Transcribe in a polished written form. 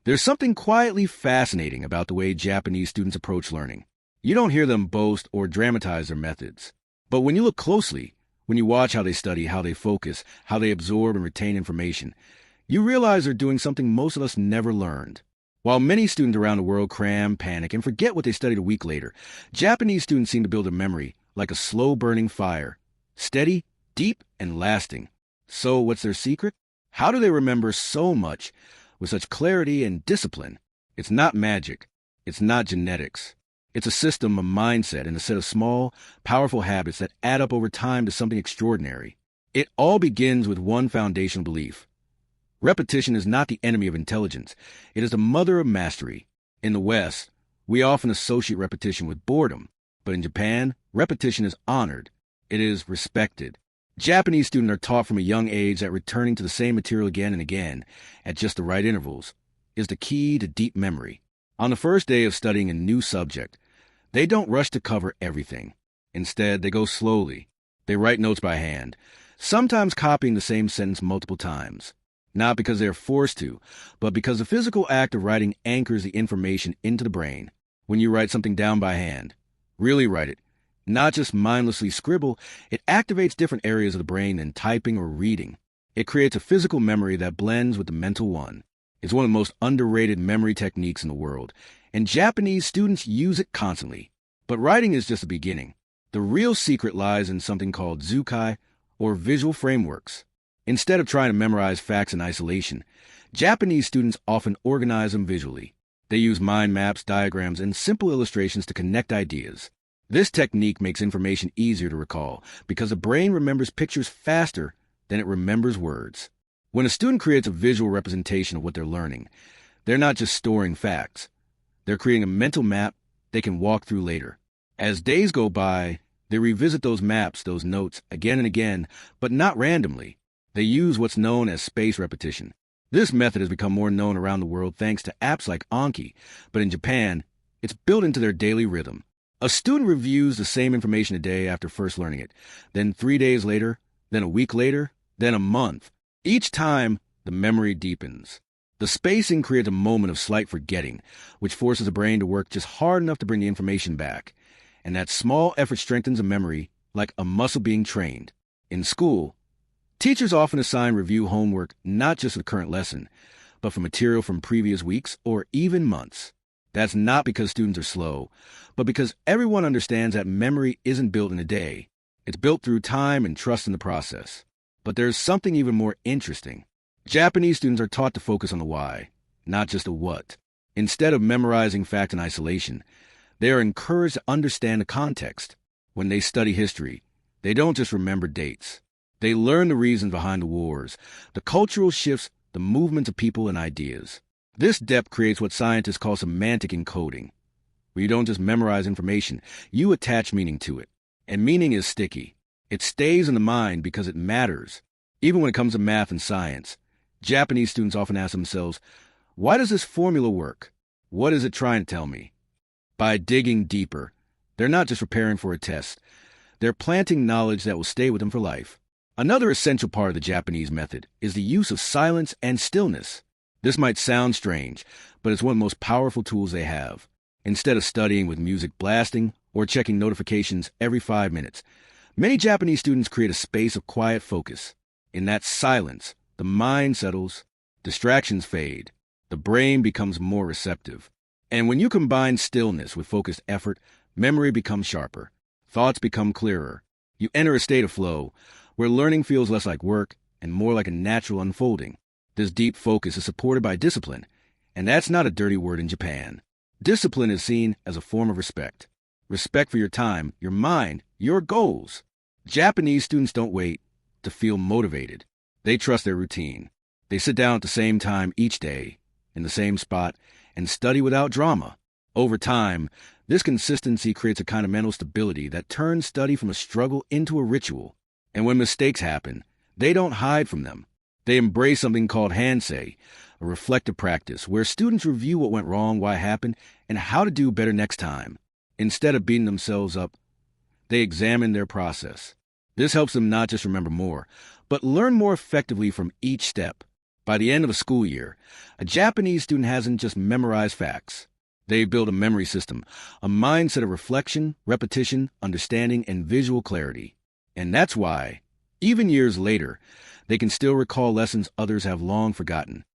There's something quietly fascinating about the way Japanese students approach learning. You don't hear them boast or dramatize their methods. But when you look closely, when you watch how they study, how they focus, how they absorb and retain information, you realize they're doing something most of us never learned. While many students around the world cram, panic, and forget what they studied a week later, Japanese students seem to build a memory like a slow-burning fire, steady, deep, and lasting. So what's their secret? How do they remember so much with such clarity and discipline? It's not magic. It's not genetics. It's a system, a mindset, and a set of small, powerful habits that add up over time to something extraordinary. It all begins with one foundational belief. Repetition is not the enemy of intelligence. It is the mother of mastery. In the West, we often associate repetition with boredom, but in Japan, repetition is honored. It is respected. Japanese students are taught from a young age that returning to the same material again and again, at just the right intervals, is the key to deep memory. On the first day of studying a new subject, they don't rush to cover everything. Instead, they go slowly. They write notes by hand, sometimes copying the same sentence multiple times. Not because they are forced to, but because the physical act of writing anchors the information into the brain. When you write something down by hand, really write it, not just mindlessly scribble, it activates different areas of the brain than typing or reading. It creates a physical memory that blends with the mental one. It's one of the most underrated memory techniques in the world, and Japanese students use it constantly. But writing is just the beginning. The real secret lies in something called zukai, or visual frameworks. Instead of trying to memorize facts in isolation, Japanese students often organize them visually. They use mind maps, diagrams, and simple illustrations to connect ideas. This technique makes information easier to recall because the brain remembers pictures faster than it remembers words. When a student creates a visual representation of what they're learning, they're not just storing facts. They're creating a mental map they can walk through later. As days go by, they revisit those maps, those notes, again and again, but not randomly. They use what's known as space repetition. This method has become more known around the world thanks to apps like Anki, but in Japan, it's built into their daily rhythm. A student reviews the same information a day after first learning it, then 3 days later, then a week later, then a month. Each time, the memory deepens. The spacing creates a moment of slight forgetting, which forces the brain to work just hard enough to bring the information back. And that small effort strengthens a memory like a muscle being trained. In school, teachers often assign review homework not just for the current lesson, but for material from previous weeks or even months. That's not because students are slow, but because everyone understands that memory isn't built in a day. It's built through time and trust in the process. But there's something even more interesting. Japanese students are taught to focus on the why, not just the what. Instead of memorizing fact in isolation, they are encouraged to understand the context. When they study history, they don't just remember dates. They learn the reasons behind the wars, the cultural shifts, the movements of people and ideas. This depth creates what scientists call semantic encoding, where you don't just memorize information, you attach meaning to it. And meaning is sticky. It stays in the mind because it matters. Even when it comes to math and science, Japanese students often ask themselves, why does this formula work? What is it trying to tell me? By digging deeper, they're not just preparing for a test. They're planting knowledge that will stay with them for life. Another essential part of the Japanese method is the use of silence and stillness. This might sound strange, but it's one of the most powerful tools they have. Instead of studying with music blasting or checking notifications every 5 minutes, many Japanese students create a space of quiet focus. In that silence, the mind settles, distractions fade, the brain becomes more receptive. And when you combine stillness with focused effort, memory becomes sharper, thoughts become clearer. You enter a state of flow, where learning feels less like work and more like a natural unfolding. This deep focus is supported by discipline, and that's not a dirty word in Japan. Discipline is seen as a form of respect. Respect for your time, your mind, your goals. Japanese students don't wait to feel motivated. They trust their routine. They sit down at the same time each day, in the same spot, and study without drama. Over time, this consistency creates a kind of mental stability that turns study from a struggle into a ritual. And when mistakes happen, they don't hide from them. They embrace something called hansei, a reflective practice where students review what went wrong, why it happened, and how to do better next time. Instead of beating themselves up, they examine their process. This helps them not just remember more, but learn more effectively from each step. By the end of a school year, a Japanese student hasn't just memorized facts. They build a memory system, a mindset of reflection, repetition, understanding, and visual clarity. And that's why, even years later, they can still recall lessons others have long forgotten.